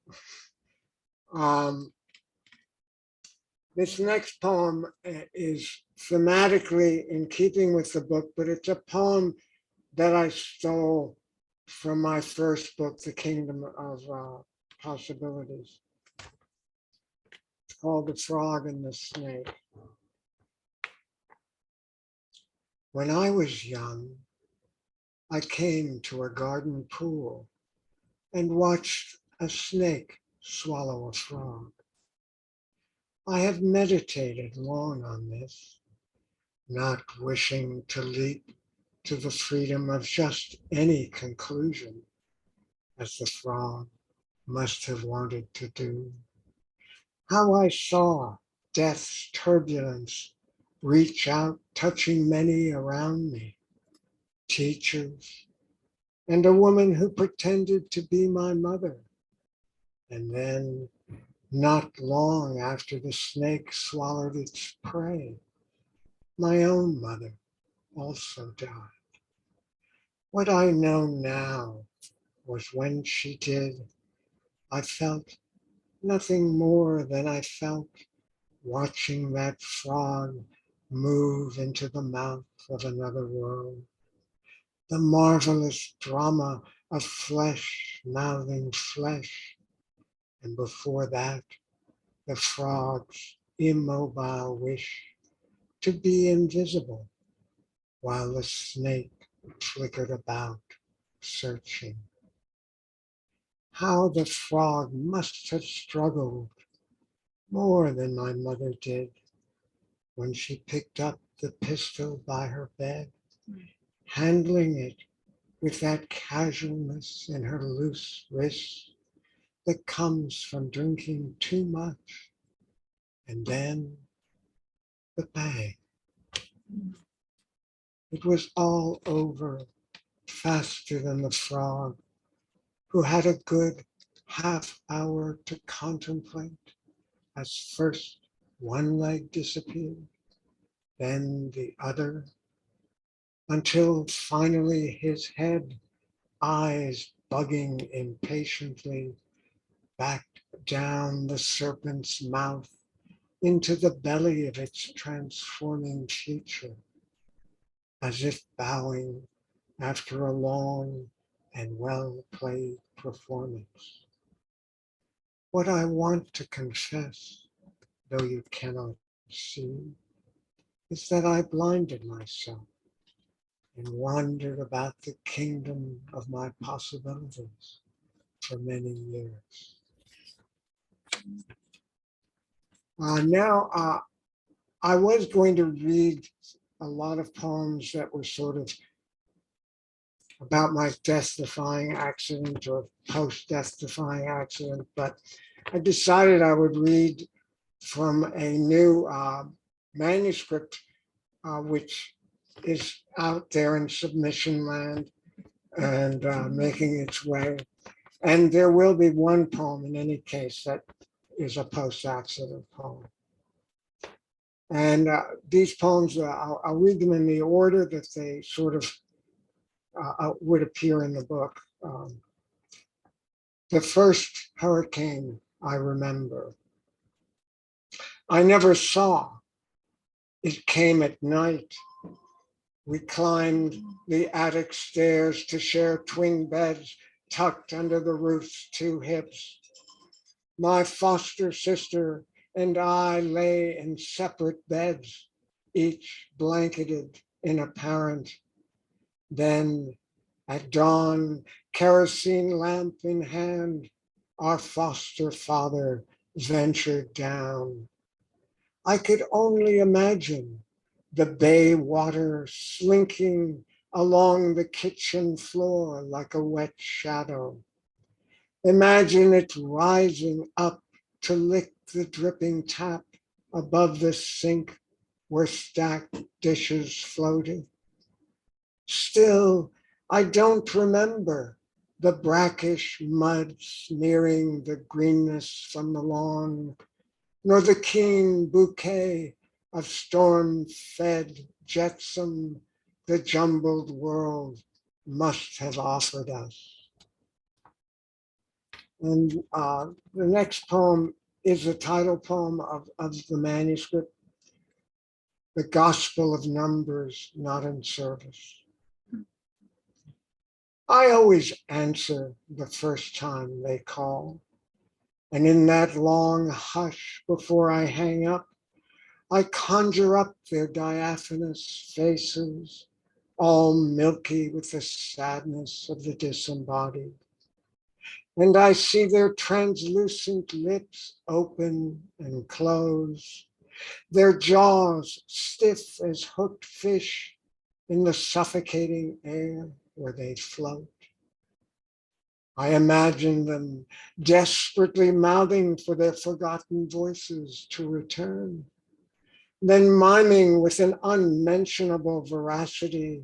This next poem is thematically in keeping with the book, but it's a poem that I stole from my first book, The Kingdom of Possibilities. It's called The Frog and the Snake. When I was young, I came to a garden pool and watched a snake swallow a frog. I have meditated long on this, not wishing to leap to the freedom of just any conclusion, as the frog must have wanted to do. How I saw death's turbulence reach out, touching many around me, teachers, and a woman who pretended to be my mother. And then, not long after the snake swallowed its prey, my own mother also died. What I know now was when she did, I felt nothing more than I felt watching that frog move into the mouth of another world. The marvelous drama of flesh mouthing flesh, and before that, the frog's immobile wish to be invisible while the snake flickered about, searching. How the frog must have struggled more than my mother did when she picked up the pistol by her bed, handling it with that casualness in her loose wrist that comes from drinking too much. And then the bang. It was all over faster than the frog, who had a good half hour to contemplate as first one leg disappeared, then the other, until finally his head, eyes bugging impatiently, backed down the serpent's mouth into the belly of its transforming future, as if bowing after a long and well-played performance. What I want to confess, though you cannot see, is that I blinded myself and wandered about the kingdom of my possibilities for many years. Now, I was going to read a lot of poems that were sort of about my death-defying accident or post-death-defying accident, but I decided I would read from a new manuscript, which is out there in submission land and making its way. And there will be one poem in any case that is a post-accident poem. And these poems, I'll read them in the order that they sort of would appear in the book. The first hurricane I remember, I never saw. It came at night. We climbed the attic stairs to share twin beds tucked under the roof's two hips. My foster sister and I lay in separate beds, each blanketed in a parent. Then at dawn, kerosene lamp in hand, our foster father ventured down. I could only imagine the bay water slinking along the kitchen floor like a wet shadow. Imagine it rising up to lick the dripping tap above the sink where stacked dishes floated. Still, I don't remember the brackish mud smearing the greenness from the lawn, nor the keen bouquet of storm-fed jetsam the jumbled world must have offered us. And the next poem is the title poem of the manuscript, The Gospel of Numbers Not in Service. I always answer the first time they call. And in that long hush before I hang up, I conjure up their diaphanous faces, all milky with the sadness of the disembodied. And I see their translucent lips open and close, their jaws stiff as hooked fish in the suffocating air where they float. I imagine them desperately mouthing for their forgotten voices to return, then miming with an unmentionable veracity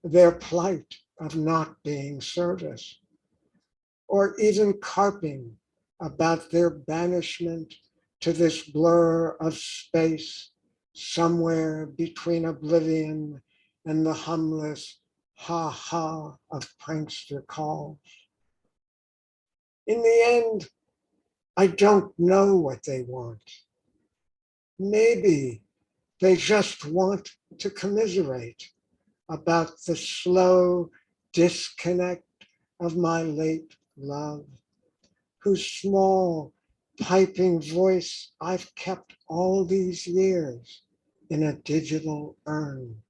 their plight of not being service, or even carping about their banishment to this blur of space somewhere between oblivion and the humbless ha-ha of prankster calls. In the end, I don't know what they want. Maybe they just want to commiserate about the slow disconnect of my late love, whose small piping voice I've kept all these years in a digital urn,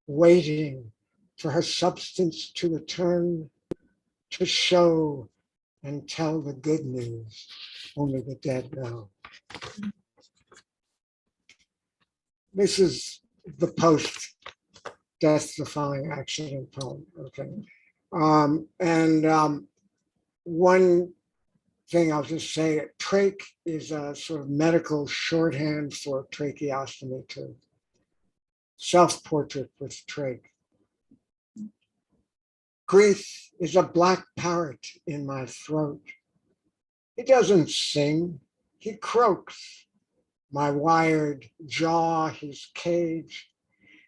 waiting for her substance to return to show and tell the good news only the dead know. This is the post-death-defying accident poem, okay? One thing I'll just say, trach is a sort of medical shorthand for tracheostomy too. Self-portrait with trach. Grief is a black parrot in my throat. He doesn't sing, he croaks. My wired jaw, his cage,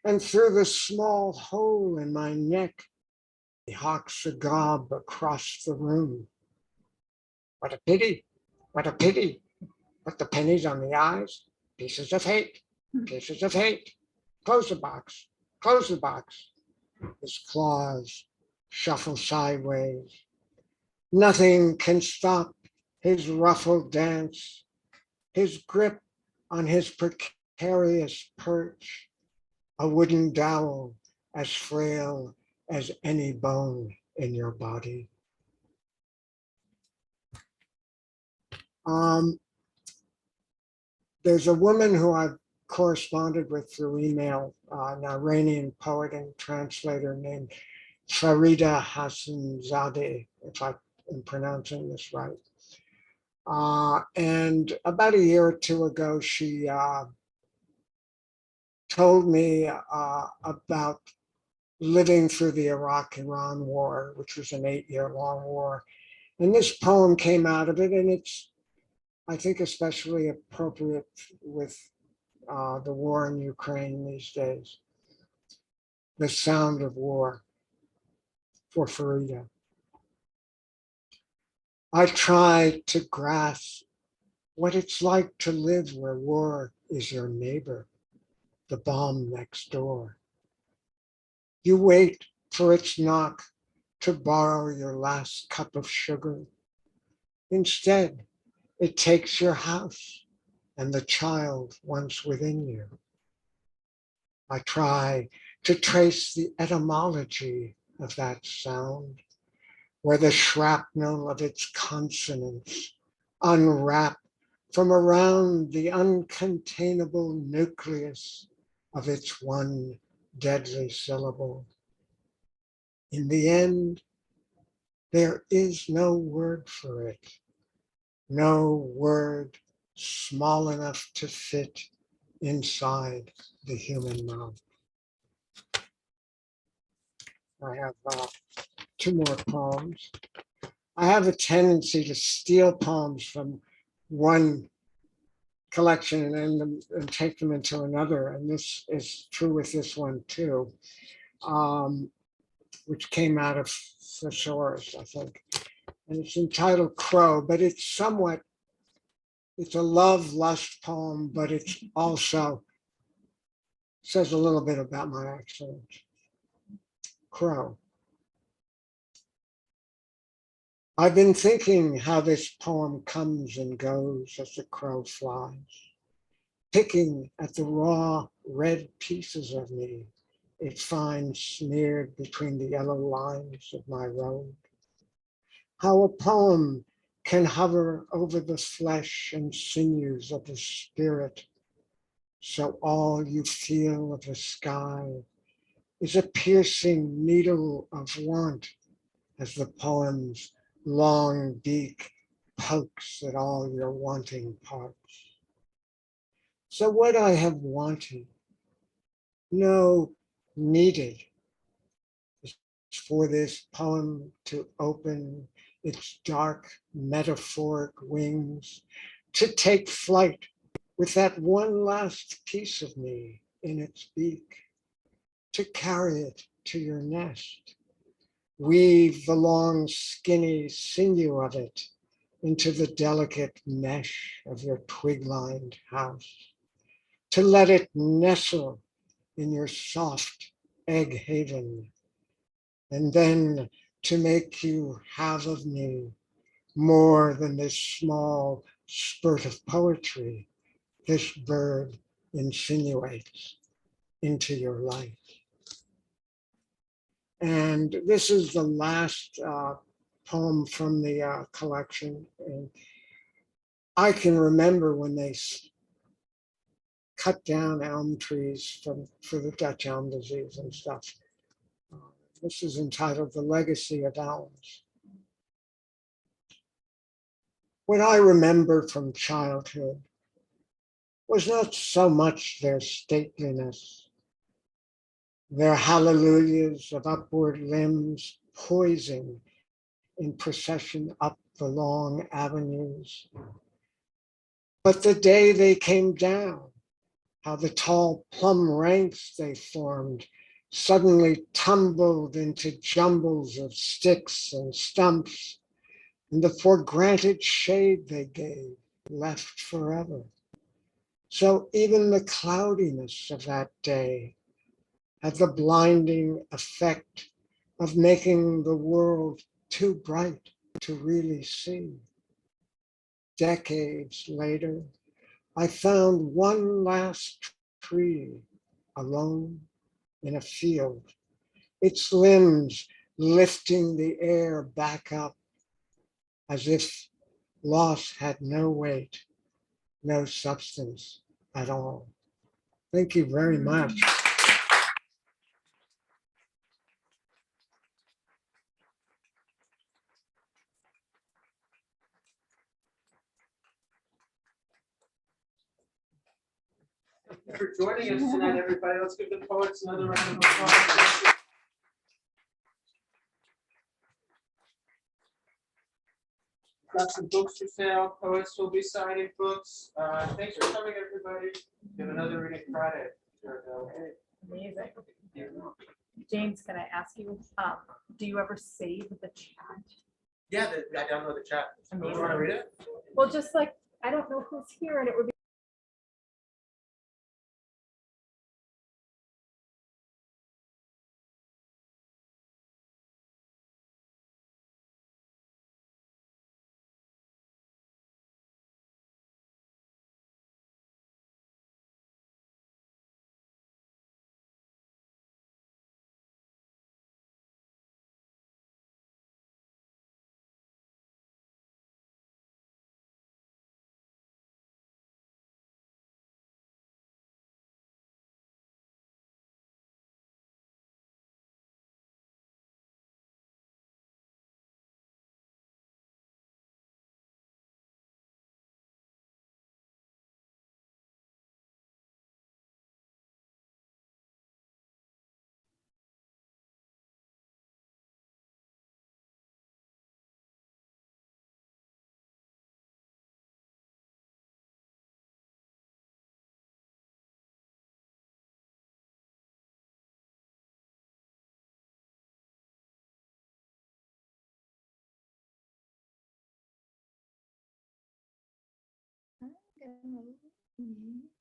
and through the small hole in my neck, he hawks a gob across the room. What a pity, what a pity. Put the pennies on the eyes, pieces of hate, pieces of hate. Close the box, close the box. His claws shuffle sideways. Nothing can stop his ruffled dance, his grip on his precarious perch, a wooden dowel as frail as any bone in your body. There's a woman who I've corresponded with through email, an Iranian poet and translator named Farida Hassanzadeh, if I am pronouncing this right. And about a year or two ago, she told me about living through the Iraq-Iran war, which was an 8-year-long war. And this poem came out of it, and it's, I think, especially appropriate with the war in Ukraine these days. The sound of war for Farida. I try to grasp what it's like to live where war is your neighbor, the bomb next door. You wait for its knock to borrow your last cup of sugar. Instead, it takes your house and the child once within you. I try to trace the etymology of that sound, where the shrapnel of its consonants unwrap from around the uncontainable nucleus of its one deadly syllable. In the end, there is no word for it, no word small enough to fit inside the human mouth. I have 2 more poems. I have a tendency to steal poems from one collection and take them into another, and this is true with this one too, which came out of Thesaurus, I think. and it's entitled Crow, but it's a love lust poem, but it's also says a little bit about my accent. Crow. I've been thinking how this poem comes and goes as the crow flies, picking at the raw red pieces of me it finds smeared between the yellow lines of my road. How a poem can hover over the flesh and sinews of the spirit, so all you feel of the sky is a piercing needle of want as the poem's long beak pokes at all your wanting parts. So what I have wanted, no, needed, is for this poem to open its dark metaphoric wings, to take flight with that one last piece of me in its beak, to carry it to your nest, weave the long skinny sinew of it into the delicate mesh of your twig-lined house, to let it nestle in your soft egg haven, and then to make you have of me more than this small spurt of poetry this bird insinuates into your life. And this is the last poem from the collection. And I can remember when they cut down elm trees for the Dutch elm disease and stuff. This is entitled The Legacy of Elms. What I remember from childhood was not so much their stateliness, their hallelujahs of upward limbs poising in procession up the long avenues, but the day they came down, how the tall plum ranks they formed suddenly tumbled into jumbles of sticks and stumps, and the for granted shade they gave left forever. So even the cloudiness of that day had the blinding effect of making the world too bright to really see. Decades later, I found one last tree alone in a field, its limbs lifting the air back up as if loss had no weight, no substance at all. Thank you very much. Thank you for joining us tonight, everybody. Let's give the poets another round of applause. Got some books for sale. Poets will be signing books. Thanks for coming, everybody. We have another reading Friday. Amazing. James, can I ask you, do you ever save the chat? Yeah, I download the chat. You want to read it? Well, just like, I don't know who's here, and it would be go.